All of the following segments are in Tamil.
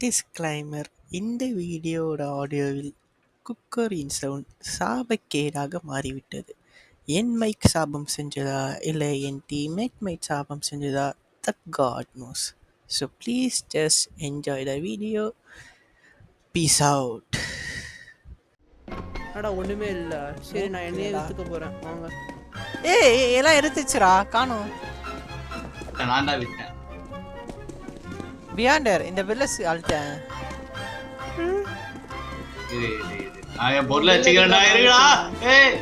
டிஸ்க்ளைமர்: இந்த வீடியோவோட ஆடியோவில் குக்கரின் சவுண்ட் சாபக்கேடாக மாறிவிட்டது. என் மைக் சாபம் செஞ்சதா இல்லை என் டீம்மேட் மைக் சாபம் செஞ்சதா, the god knows. So please just enjoy the video. Peace out. அடா ஒண்ணுமே இல்ல. சரி நான் என்னையே எடுத்துக்க போறேன். வாங்க. ஏய் எல்லாம் எடுத்துச்சுடா, காணோம். நான் தான் விட்டேன். பியாண்டர் இந்த பில்லஸ் அழுத்தேன். இது நான் என் பொருளை வச்சுக்கிறேன்டா. இருடா. ஏய்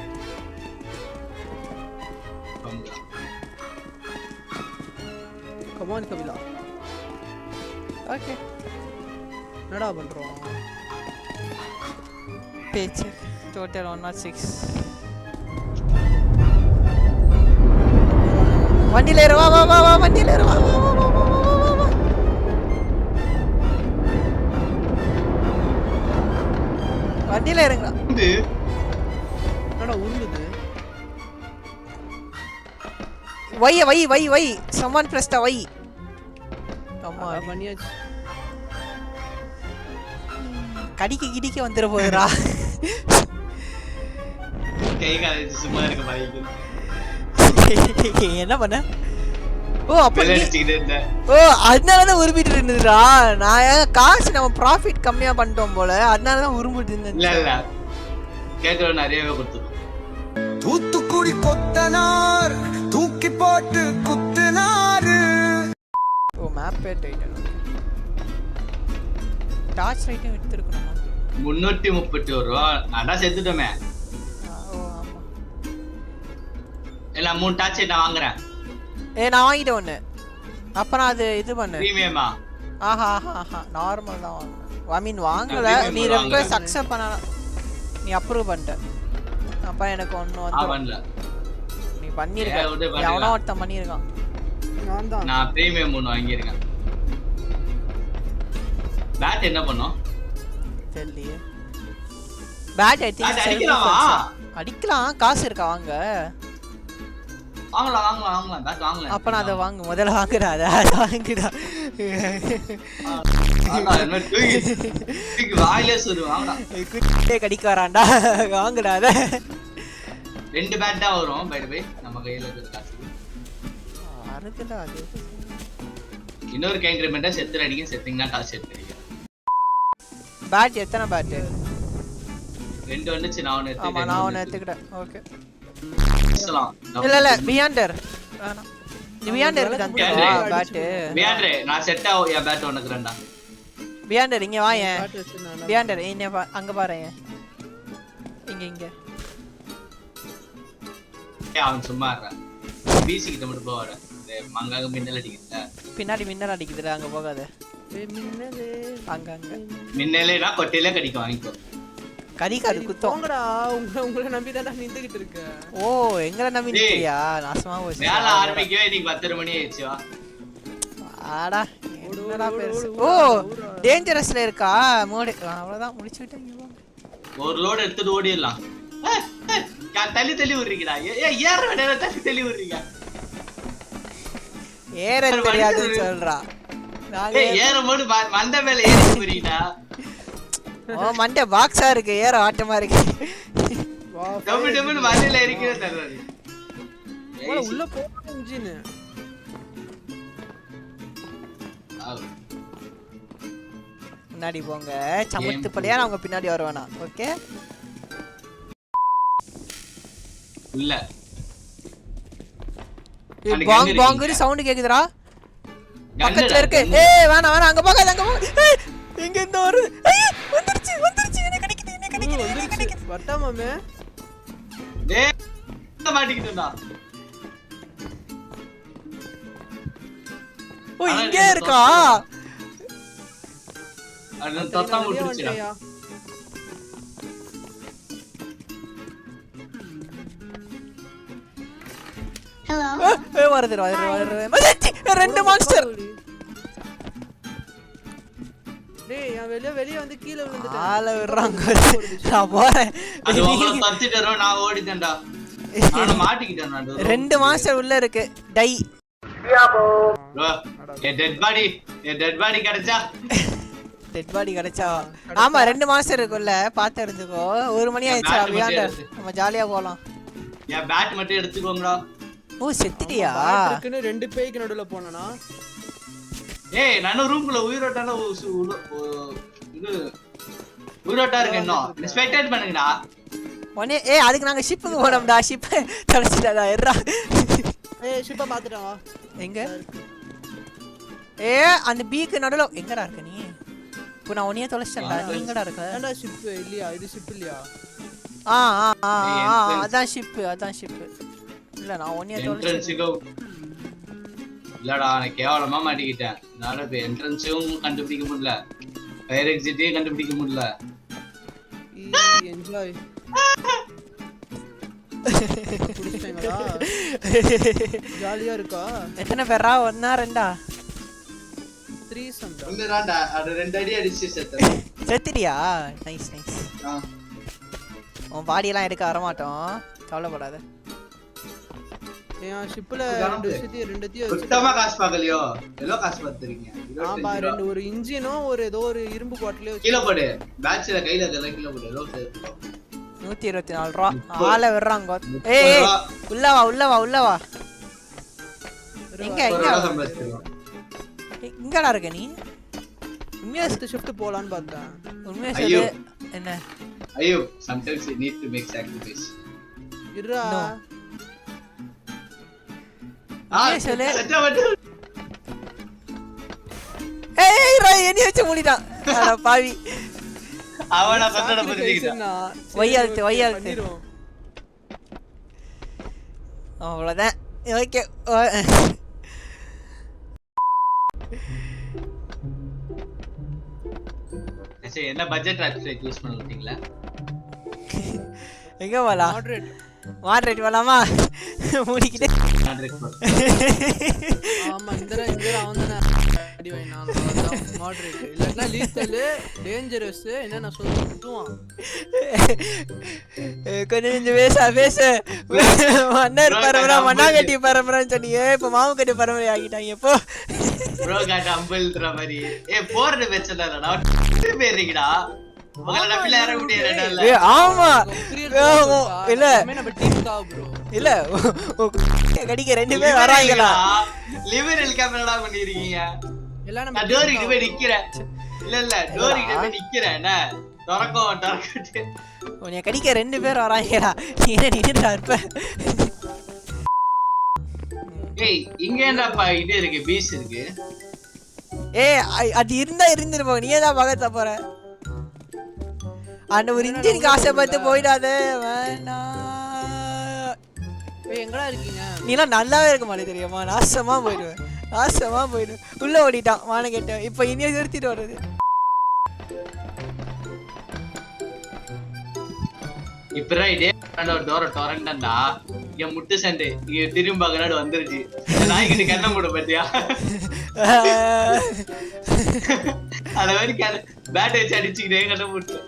கம் ஆன் கபிலா. ஓகே, என்னடா பண்றோம்? பேச்சு டோட்டல் 106. வண்டியில ஏறு, வா வா வா வா, வண்டியில ஏறு, வா வா வா வா வா வா வா. வண்டியில ஏறுங்க. என்னடா உருளுது? வை someone press the வை. அம்மா பண்ணியாச்சு. கடிக்க கிடிக்க வந்துற போதுடா. கை கால் வச்சு சும்மா இருக்க மாதிரி. என்ன பண்ண? ஓ அப்ப வெள்ளடிச்சிட்டே. ஓ அதனால தான் உருமிட்டு இருந்ததுடா. நான் காசு நம்ம ப்ராஃபிட் கம்மியா பண்ணிட்டோம் போல, அதனால தான் உருமிட்டு இருந்தேன். இல்ல கேட்டோ நிறையவே கொடுத்துரும். தூத்துக்குடி கொத்தனார் தூக்கி போட்டு குத்துனாரு. ஓ மேப் டைட்டன். டார்ச் லைட்டும் எடுத்துருக்கணுமா? 331 ரூபா. அதான் செத்துட்டோமே. ஓ ஆமா. இல்ல 3 டார்ச் லைட் நான் வாங்குறேன். நான் வாங்கிட்டேன் ஒன்று. அப்போ நான் அது இது பண்ணு. பிரீமியமா? ஆஹா நார்மல் தான் வாங்கினேன். ஐ மீன் வாங்கல, நீ ரெக்வெஸ்ட் அக்செப்ட் பண்ண, நீ அப்ரூவ் பண்ணிட்ட. அப்போ எனக்கு ஒன்று வந்து பண்ணல. நீ பண்ணியிருக்க, எவனோ ஒருத்தன் பண்ணியிருக்கான். நான் பிரீமியம் 3 வாங்கியிருக்கேன். பேட் என்ன பண்ணோம் தெரியலையே. பேட் ஐ திங்க் அடிக்கலாம். காசு இருக்கா? வாங்கலாம் பேட் வாங்கலாம். அப்ப நான் அதை வாங்க, முதல்ல வாங்குறா. அதை வாங்குடா. வாயிலே சொல்லு வாங்கடா. குட்டே கடிக்க வரான்டா, வாங்குடா. அதை 2 பேட் தான் வரும். பை பை நம்ம கையில இருக்கிற காசு அறுதுடா. அது இன்னொரு கேங்க்ரிமெண்டா செத்து அடிக்க செட்டிங்னா காசு செத்து அடிக்க. பேட் எத்தனை பேட்? 2 வந்துச்சு. நான் ஒன்னு ஆமா, நான் ஒன்னு எடுத்துக்கிட்டேன். ஓகே. இல்ல இல்ல பியாண்டர் வேணாம். நீ பியாண்டர் தந்துடா பேட். பியாண்டர் நான் செட் ஆ யா பேட் உனக்குறேன்டா. பியாண்டர் இங்க வாயே. பியாண்டர் அங்க பாரு. இங்க அவன் சும்மா இருக்கான். பிசி கிட்ட மட்டும் போவாரு. மங்காக மின்னல் அடிக்குதுல. பின்னாடி மின்னல் அடிக்குதுடா, அங்க போகாத. மின்னலே அங்க மின்னலேனா கொட்டையில கடிக்க வாங்கிக்கோ. கடிக்காது, குத்தம். போங்கடா. உங்களை நம்பி தான் நான் நின்னுகிட்டு இருக்கேன். ஓ எங்களை நம்பி நிக்கிறியா? நாசமா போச்சு. வேலை ஆரம்பிக்கவே நீ 10 மணி ஆயிடுச்சு. வா ஆடா, என்னடா பெருசு. ஓ டேஞ்சரஸ்ல இருக்கா மோடு? அவ்வளவுதான், முடிச்சுட்டேன். ஒரு லோட் எடுத்துட்டு ஓடிடலாம். தள்ளி விடுறீங்கடா. ஏற வேண்டிய தள்ளி விடுறீங்க. ஏற தெரியாதுன்னு சொல்றா. ஏறும்போது மண்டை மேல ஏறி போறீங்கடா. ஓ மண்டை பாக்ஸா இருக்கு, ஏற ஆட்டமா இருக்கு. டபுள் மண்டையில ஏறிக்கவே தர்றாரு. உள்ள போற இன்ஜின். முன்னாடி போங்க, சமத்து பழையா. அவங்க பின்னாடி வருவானா? ஓகே. இல்ல பாங் பாங்குன்னு சவுண்ட் கேக்குதுடா. பக்கத்துல இருக்கு. ஏய் வேணாம் அங்க போகாத, அங்க போகாத. எங்க இந்த வருது? ஐயோ வந்துருச்சு. என்ன கடிக்குது. வட்டாமாமே. டேய் மாட்டிக்கிட்டடா. ஓ இங்க இருக்கா? அத தத்தா விட்டுச்சுடா. ஹலோ. வருது. ரெண்டு மான்ஸ்டர். டேய் நான் வெளிய வந்து கீழ விழுந்துட்டேன். ஆள விடுறாங்க. நான் போறேன். அது உங்கள தட்டிட்டறோ. நான் ஓடிட்டேன்டா. நான் மாட்டிக்கிட்டேன். நான் 2 மாஸ்டர் உள்ள இருக்கு. டை. ஏ டெட் பாடி கிடைச்சா டெட் பாடி கிடைச்சா ஆமா 2 மாசம் இருக்கும்ல பாத்து இருந்துக்கோ 1 மணி ஆயிடுச்சா பியாண்ட நம்ம ஜாலியா போலாம் என் பேட் மட்டும் எடுத்துக்கோங்கடா ஓ செத்துட்டியா இருக்குன்னு 2 பேய்க்கு நடுவுல போனனா ஏய் நான் ரூம்குள்ள உயிரோட்டால இது உயிரோட்டா இருக்கு இன்னும் ஸ்பெக்டேட் பண்ணுங்கடா ஒனே ஏய் அதுக்கு நாங்க ஷிப்புக்கு போறோம்டா ஷிப் தொலைச்சிட்டடா எறா ஏய் ஷிப்ப பாத்துட்டோம் எங்க ஏ அந்த பீக்கு நடுவுல எங்கடா இருக்க நீ இப்போ நான் ஒனியே தொலைச்சிட்டேன்டா நீ எங்கடா இருக்க ஏன்டா ஷிப் இல்லையா இது ஷிப் இல்லையா அதான் ஷிப் இல்ல நான் ஒனியே தொலைச்சிட்டேன் இல்லடா நான் கேவலமா மாட்டிக்கிட்டேன் நானே என்ட்ரன்ஸையும் கண்டுபிடிக்க முடியல ஃபயர் எக்ஸிட்டையும் கண்டுபிடிக்க முடியல என்ஜாய் ஜாலியா இருக்கா எத்தனை பேரா 1 2 3 சம்டா இல்லடா அது 2 அடி அடிச்சு செத்துட்டியா நைஸ் உன் பாடி எல்லாம் எடுக்க வர மாட்டோம் கவலைப்படாத ஏன் ஷிப்ல 2 சுத்தமா காசு பார்க்கலையோ எவ்வளவு காசு பார்த்துறீங்க ஆமா ஒரு இன்ஜினும் ஏதோ ஒரு இரும்பு பாட்டிலே கீழ போடு பேட்ச்ல கையில அதெல்லாம் கீழ போடு எவ்வளவு 124 ரூபா ஆளை விடுறாங்க ஏய் உள்ள வா எங்க இங்கடா இருக்க நீ உண்மையா ஷிஃப்ட் போலான்னு பார்த்தேன் உண்மையா சொல்லு என்ன ஐயோ sometimes you need to make sacrifice இருடா சொல்லு ஏய் ஏய் என்ன வச்சு மூடிட்டான் அட பாவி அவன கட்டட புரிஞ்சிக்கிட்டா ஒய்யால்த்து அவ்வளவுதான் ஓகே சரி என்ன பட்ஜெட் ட்ராக் யூஸ் பண்ணிட்டீங்களா எங்க போலாம் மாடரேட் போலாமா மூடிக்கிட்டே ஆமா இந்த அவன்தானே அடி வாங்கினான் மாடரேட் இல்லன்னா லீத்தல் டேஞ்சரஸ் என்ன நான் சொல்லுவான் கொஞ்சம் பேச மன்னர் பரம்பரை மண்ணாங்கட்டி பரம்பரைன்னு சொன்னீங்க இப்ப மாவுக்கட்டி பரம்பரை ஆகிட்டாங்க இப்போ ப்ரோ காட் அம்பல்ன்ற மாதிரி போறது வெச்சலடா பேரிங்கடா உங்கள நம்பில ஏற முடியல ஆமா இல்ல நம்ம டீம் கா ப்ரோ இல்ல கடிக்க 2 பேர் வராங்களா லிவரல் கேமராடா பண்ணிருக்கீங்க எல்லாம் நம்ம நான் டோர் கிட்ட போய் நிக்கிறேன் இல்ல டோர் கிட்ட போய் நிக்கிறேன் என்ன தரக்கட்டு உன்னை கடிக்க 2 பேர் வராங்களா நீ என்ன நின்னுடா இருப்ப ஏய் இங்க என்னப்பா இது இருக்கு பீஸ் இருக்கு ஏய் அது இருந்திருப்போம் நீ ஏதா பகத்த போற அந்த ஒரு இன்ஜினுக்கு ஆசைப்பட்டு போயிடாத வேணா எங்கடா இருக்கீங்க நீலாம் நல்லாவே இருக்க மாட்டே தெரியுமா நாசமா போயிடுவேன் உள்ள ஓடிட்டான் மான கேட்டேன் இப்ப இனிய நிறுத்திட்டு வருது இப்பதான் இதே டோர டொரண்டா இங்க முட்டு சண்டை இங்க திரும்ப கண்ணாடி வந்துருச்சு நாய்கிட்ட கண்ண மூட பாத்தியா அத மாதிரி பேட் வச்சு அடிச்சுக்கிட்டே கண்ண மூட்டு